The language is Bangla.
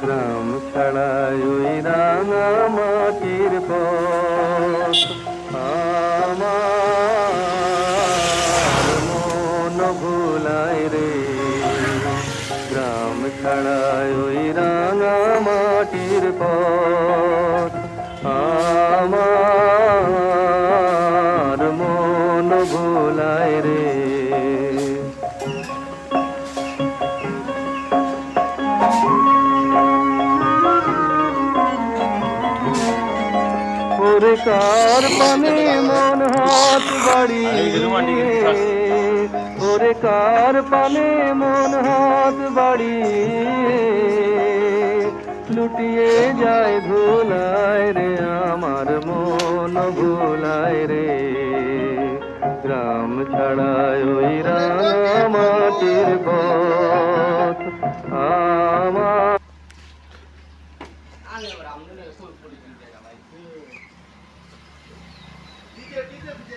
গ্রাম ছাড়াই ওই রাঙা মাটির পথ আমার মন ভুলায় রে। গ্রাম ছাড়াই ওই রাঙা মাটির পথ আমার মন ভুলায় রে। ওরে কার পানে মন হাত বাড়িয়ে, ওরে কার পানে মন হাত বাড়িয়ে লুটিয়ে যায় ভুলায় রে, আমার মন ভুলায় রে। গ্রাম ছাড়ায় ওই রাঙা মাটির পথ আমার। DJ, DJ, DJ,